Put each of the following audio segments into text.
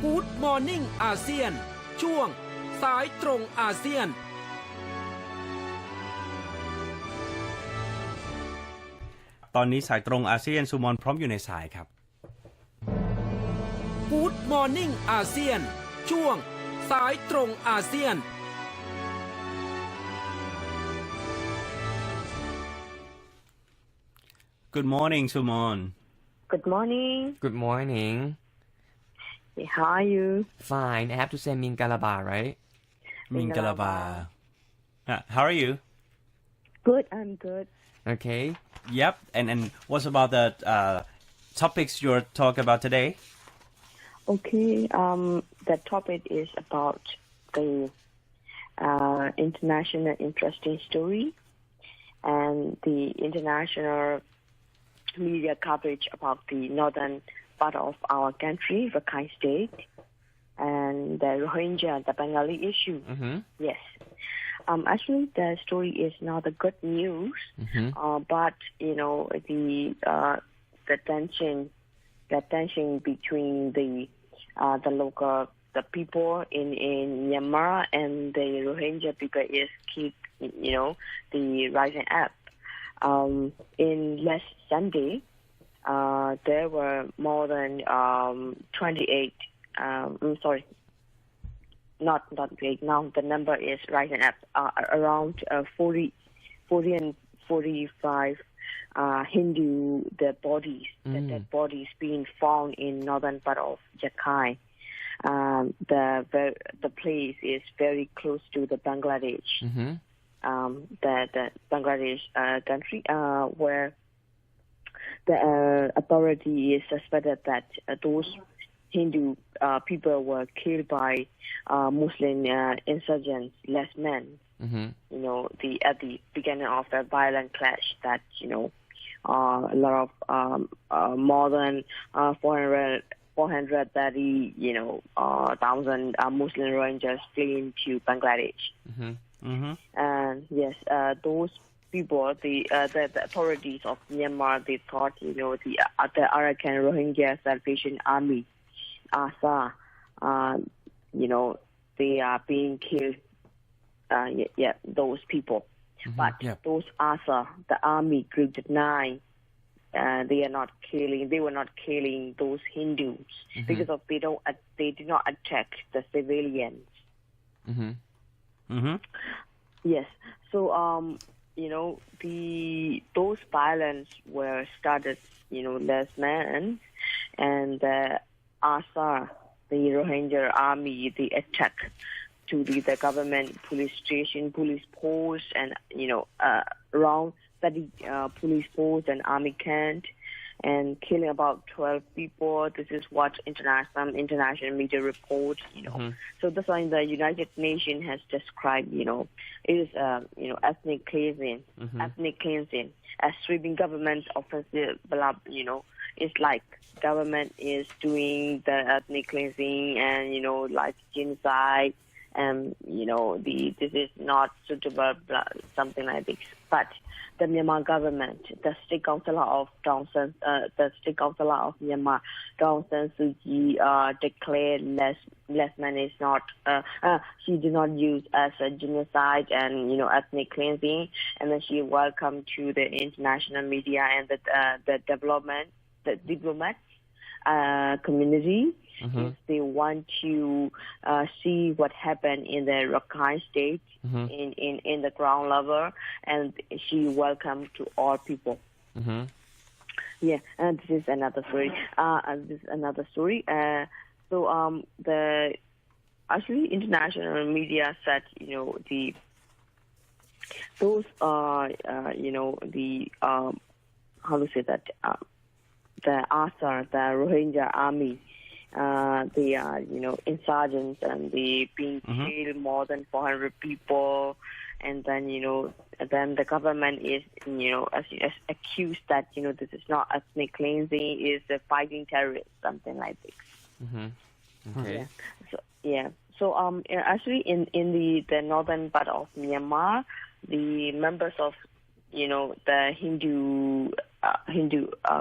Good Morning ASEAN ช่วงสายตรงอาเซียนตอนนี้สายตรงอาเซียนสุมนพร้อมอยู่ในสายครับ Good Morning ASEAN ช่วงสายตรงอาเซียนGood morning สุมน Good morning. Good morning. Hey, how are you? Fine. I have to say Mingalaba, right? Mingalaba. How are you? Good, I'm good. Okay. Yep. And what's about the topics you're talking about today? Okay. The topic is about the international interesting story and the international media coverage about the northern part of our country, Rakhine State, and the Rohingya, the Bengali issue. Mm-hmm. Yes. Actually, the story is not a good news, but you know the tension between the local people in Myanmar and the Rohingya people is the rising up. In last Sunday, there were more than 28. Sorry, not great. Now the number is rising up. Around 40 and 45 Hindu dead bodies being found in northern part of Rakhine. The place is very close to the Bangladesh. Mm-hmm. The Bangladesh country, where the authority is suspected that those Hindu people were killed by Muslim insurgents, less men. Mm-hmm. At the beginning of a violent clash that a lot of more than 430,000 Muslim Rohingyas fleeing to Bangladesh. Mm-hmm. Mm-hmm. And yes, those people, the authorities of Myanmar, they thought the Arakan Rohingya Salvation Army, ASA, they are being killed. Those people. Mm-hmm. But those ASA, the army group denied they were not killing those Hindus because of they did not attack the civilians. Mm-hmm. Mm-hmm. Yes. So those violence were started less men, and the ASA, the Rohingya army, they attack to the government police station, police post, and around 30 police posts and army camp, and killing about 12 people. This is what international media reports. So that's why the United Nations has described it is ethnic cleansing, as sweeping government offensive. It's like government is doing the ethnic cleansing and like genocide. And this is not suitable, something like this. But the Myanmar government, the state councillor of Myanmar, Daw San Suu Kyi, declared less man is not. She did not use as a genocide and ethnic cleansing, and then she welcomed to the international media and the diplomats community. Mm-hmm. If they want to see what happened in the Rakhine State in the ground level, and she welcomed to all people. Mm-hmm. Yeah, and this is another story. So the actually international media said those how to say that the ASA, the Rohingya army. They are, insurgents, and they being killed more than 400 people, and then, then the government is, accused that, this is not ethnic cleansing, is fighting terrorists, something like this. Mm-hmm. Okay. Yeah. So actually, in the northern part of Myanmar, the members of, the Hindu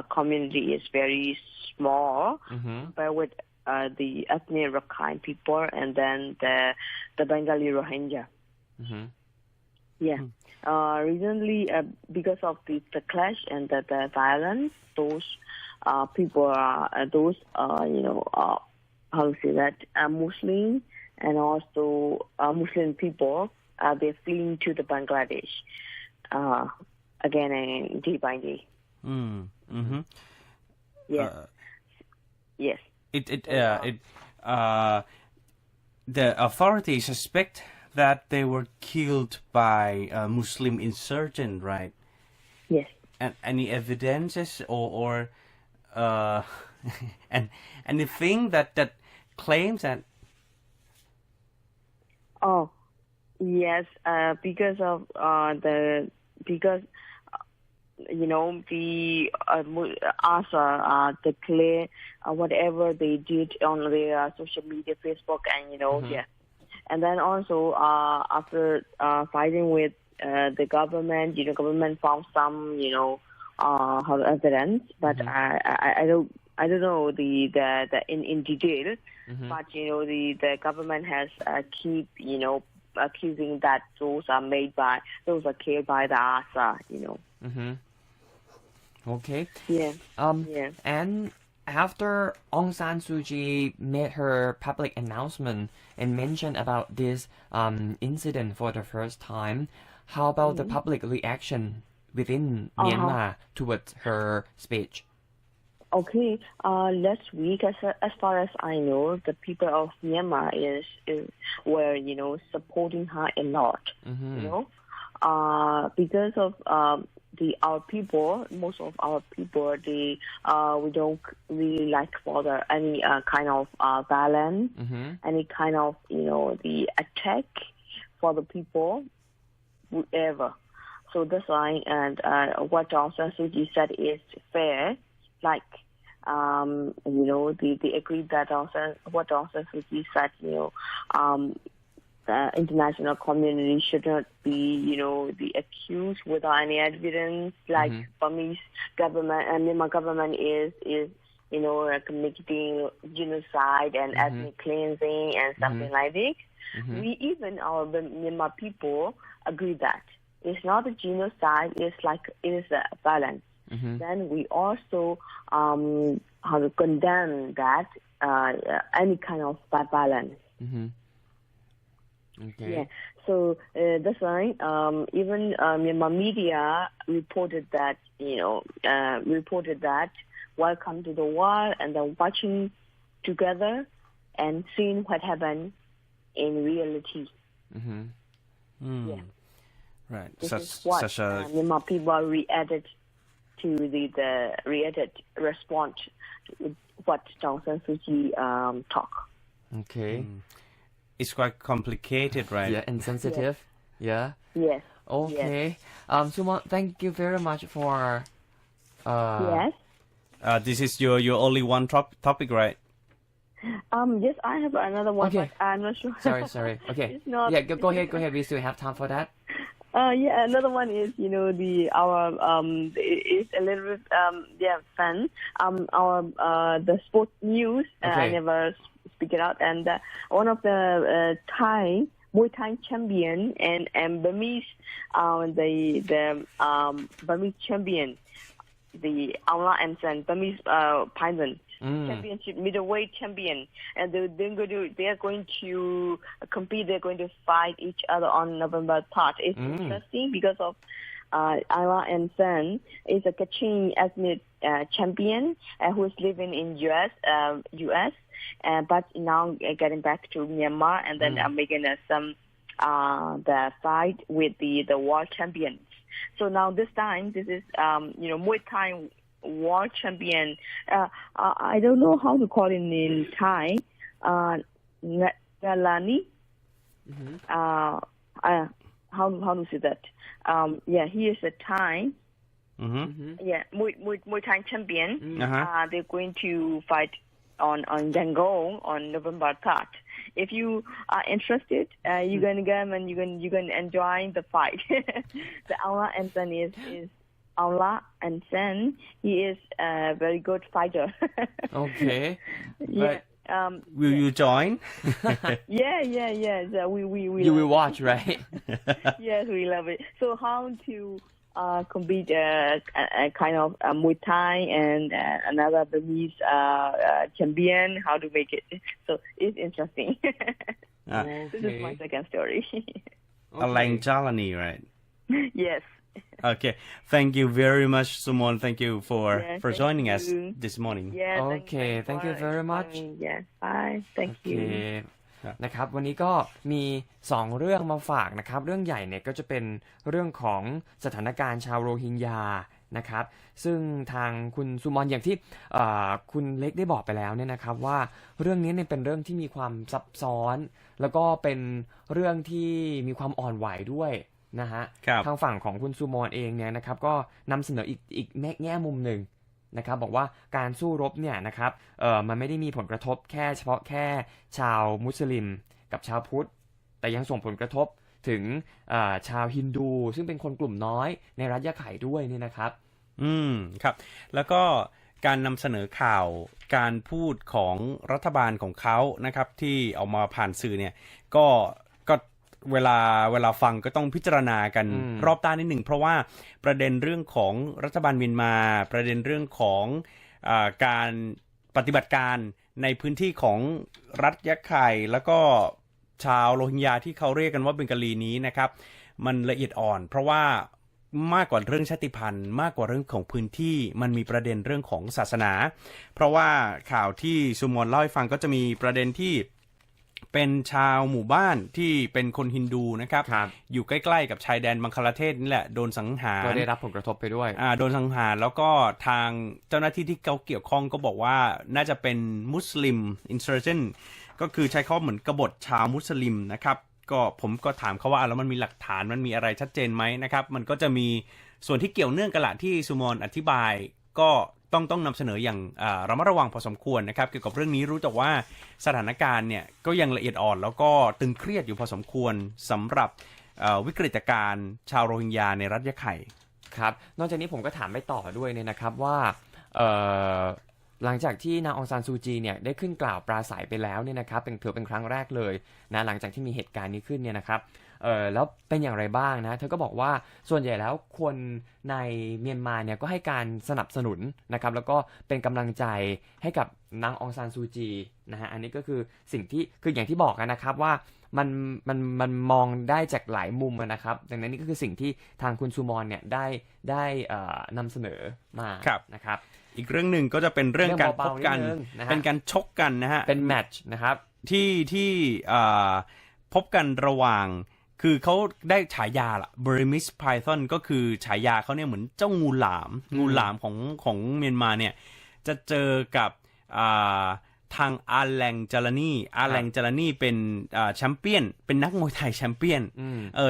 community is very small, compared with the ethnic Rakhine people, and then the Bengali Rohingya. Mm-hmm. Yeah. Recently, because of the clash and the violence, those people are how to say that, Muslim and also Muslim people, they're fleeing to the Bangladesh again and day by day. Mm-hmm. Yes. Yes. The authorities suspect that they were killed by a Muslim insurgent, right? Yes. And any evidences or and anything that claims that? Oh, yes. Because of the ASA declare whatever they did on their social media, Facebook, and yeah. And then also after fighting with the government, government found some evidence, but I don't know the in detail. But the government has keep accusing that those are killed by the ASA. Mm-hmm. Okay. Yeah. Yeah. And after Aung San Suu Kyi made her public announcement and mentioned about this incident for the first time, how about the public reaction within Myanmar towards her speech? Okay. Last week, as far as I know, the people of Myanmar were supporting her a lot. Because of our people, most of our people, we don't really like for any kind of violence, any kind of the attack for the people, whoever. So that's why, and what Aung San Suu Kyi said is fair. Like they agreed that what Aung San Suu Kyi said, the international community should not be, the accused without any evidence. Like Burmese government and Myanmar government is committing genocide and ethnic cleansing and something like this. We even our Myanmar people agree that it's not a genocide. It is a violence. Then we also have to condemn that any kind of violence. Okay. Yeah. So that's why even Myanmar media reported that welcome to the world, and then watching together and seeing what happened in reality. Yeah. Right. This is what Myanmar people reacted to the response to what Aung San Suu Kyi talk. Okay. It's quite complicated, right? Yeah, and sensitive. Yeah. Yes. Okay. Suma, thank you very much for. Yes. This is your only one topic, right? Yes, I have another one, Okay. but I'm not sure. Sorry. Okay. It's not- Yeah, go ahead. We still have time for that. Yeah, another one is it's a little bit fun. The sports news. I Okay. never speak it out, and one of the Muay Thai champion and Burmese the Burmese champion, the Allah and San Burmese Python. Championship middleweight champion, and they are going to compete. They're going to fight each other on November 3rd. It's interesting because of Allah and San is a Kachin ethnic champion who's living in US, but now getting back to Myanmar, and then making some the fight with the world champions. So now this time, this is Muay Thai world champion. I don't know how to call it in Thai. Galani. How to say that? Yeah, he is a Thai. Yeah, Muay Thai champion. They're going to fight on Yangon on November 3rd. If you are interested, you can come and you can enjoy the fight. The Allah and San is Allah and San. He is a very good fighter. Okay. Yeah. Will you join? Yeah. We You will watch, right? Yes, we love it. So how to compete a kind of Muay Thai and another Burmese champion, how to make it. So it's interesting. This is my second story. Alang Jalani, right? Yes. Okay. Thank you very much, Sumon. Thank you for joining us this morning. Yeah. Okay. Thank you very much. Yes. Bye. Thank you. นะครับวันนี้ก็มี2เรื่องมาฝากนะครับเรื่องใหญ่เนี่ยก็จะเป็นเรื่องของสถานการณ์ชาวโรฮิงญานะครับซึ่งทางคุณซูมอนอย่างที่คุณเล็กได้บอกไปแล้วเนี่ยนะครับว่าเรื่องนี้เนี่ยเป็นเรื่องที่มีความซับซ้อนแล้วก็เป็นเรื่องที่มีความอ่อนไหวด้วยนะฮะทางฝั่งของคุณซูมอนเองเนี่ยนะครับก็นำเสนออีกแง่มุมหนึ่งนะครับบอกว่าการสู้รบเนี่ยนะครับมันไม่ได้มีผลกระทบเฉพาะแค่ชาวมุสลิมกับชาวพุทธแต่ยังส่งผลกระทบถึงชาวฮินดูซึ่งเป็นคนกลุ่มน้อยในรัฐยะไข่ด้วยนี่นะครับครับแล้วก็การนำเสนอข่าวการพูดของรัฐบาลของเขานะครับที่ออกมาผ่านสื่อเนี่ยก็เวลาฟังก็ต้องพิจารณากันรอบด้านนิดหนึ่งเพราะว่าประเด็นเรื่องของรัฐบาลเมียนมาประเด็นเรื่องของการปฏิบัติการในพื้นที่ของรัฐยะไข่แล้วก็ชาวโรฮิงญาที่เขาเรียกกันว่าเบงกาลีนี้นะครับมันละเอียดอ่อนเพราะว่ามากกว่าเรื่องชาติพันธุ์มากกว่าเรื่องของพื้นที่มันมีประเด็นเรื่องของศาสนาเพราะว่าข่าวที่ซูมอนเล่าให้ฟังก็จะมีประเด็นที่เป็นชาวหมู่บ้านที่เป็นคนฮินดูนะครับอยู่ใกล้ๆกับชายแดนบังคลาเทศนี่แหละโดนสังหารก็ได้รับผลกระทบไปด้วยโดนสังหารแล้วก็ทางเจ้าหน้าที่ที่เขาเกี่ยวข้องก็บอกว่าน่าจะเป็นมุสลิมอินเซอร์เจนก็คือใช้คำเหมือนกบฏชาวมุสลิมนะครับก็ผมก็ถามเขาว่าแล้วมันมีหลักฐานมันมีอะไรชัดเจนไหมนะครับมันก็จะมีส่วนที่เกี่ยวเนื่องกันละที่ซูมอนอธิบายก็ต้องนำเสนออย่างระมัดระวังพอสมควรนะครับเกี่ยวกับเรื่องนี้รู้แต่ว่าสถานการณ์เนี่ยก็ยังละเอียดอ่อนแล้วก็ตึงเครียดอยู่พอสมควรสำหรับวิกฤตการณ์ชาวโรฮิงญาในรัฐยะไข่ครับนอกจากนี้ผมก็ถามไปต่อด้วยเนี่ยนะครับว่าหลังจากที่นางองซานซูจีเนี่ยได้ขึ้นกล่าวปราศัยไปแล้วเนี่ยนะครับถือเป็นครั้งแรกเลยนะหลังจากที่มีเหตุการณ์นี้ขึ้นเนี่ยนะครับแล้วเป็นอย่างไรบ้างนะเธอก็บอกว่าส่วนใหญ่แล้วคนในเมียนมาเนี่ยก็ให้การสนับสนุนนะครับแล้วก็เป็นกำลังใจให้กับนางองซานซูจีนะฮะอันนี้ก็คือสิ่งที่คืออย่างที่บอกนะครับว่ามันมองได้จากหลายมุมนะครับดังนั้นนี่ก็คือสิ่งที่ทางคุณซูมอนเนี่ยได้นำเสนอมานะครับอีกเรื่องหนึ่งก็จะเป็นเรื่องการพบกันเป็นการชกกันนะฮะเป็นแมตช์นะครับที่พบกันระหว่างคือเขาได้ฉายาล่ะ Burmese Python ก็คือฉายาเขาเนี่ยเหมือนเจ้างูหลามของเมียนมาเนี่ยจะเจอกับทางอาแลงจารานีเป็นแชมเปี้ยนเป็นนักมวยไทยแชมเปี้ยน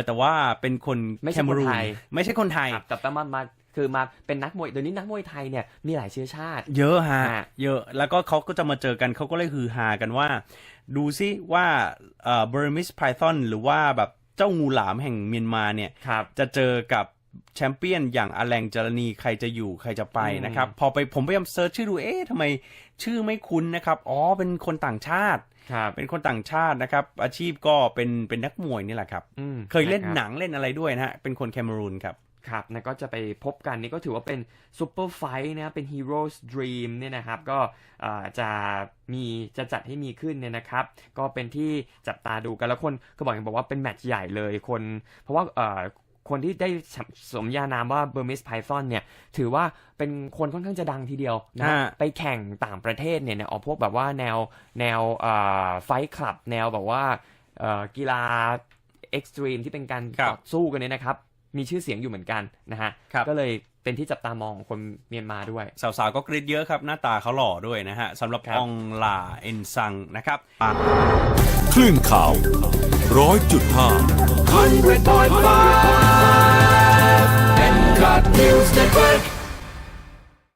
แต่ว่าเป็นคนแคเมรูนไม่ใช่คนไทยแต่มาคือมาเป็นนักมวยเดี๋ยวนี้นักมวยไทยเนี่ยมีหลายเชื้อชาติเยอะฮะเยอะแล้วก็เขาก็จะมาเจอกันเขาก็เลยฮือฮากันว่าดูซิว่าBurmese Python หรือว่าแบบเจ้างูหลามแห่งเมียนมาเนี่ยจะเจอกับแชมเปี้ยนอย่างอาแลงจารานีใครจะอยู่ใครจะไปนะครับพอผมพยายามเซิร์ชชื่อดูทำไมชื่อไม่คุ้นนะครับเป็นคนต่างชาติเป็นคนต่างชาตินะครับอาชีพก็เป็นนักมวยนี่แหละครับเคยเล่นหนังเล่นอะไรด้วยนะฮะเป็นคนแคเมรูนครับครับนะก็จะไปพบกันนี่ก็ถือว่าเป็นซุปเปอร์ไฟท์นะเป็น Heroes Dream เนี่ยนะครับก็จะจัดให้มีขึ้นเนี่ยนะครับก็เป็นที่จับตาดูกันแล้วคนก็บอกว่าเป็นแมตช์ใหญ่เลยเพราะว่าคนที่ได้สมญานามว่า Burmese Python เนี่ยถือว่าเป็นคนค่อนข้างจะดังทีเดียวนะไปแข่งต่างประเทศเนี่ยพวกแบบว่าแนวไฟท์คลับแนวแบบว่ากีฬาเอ็กซ์ตรีมที่เป็นการต่อสู้กันเนี่ยนะครับมีชื่อเสียงอยู่เหมือนกันนะฮะก็เลยเป็นที่จับตามองคนเมียนมาด้วยสาวๆก็กรี๊ดเยอะครับหน้าตาเขาหล่อด้วยนะฮะสำหรับองลาเอ็นซังนะครับคลื่นข่าว 100.5 MCOT News Network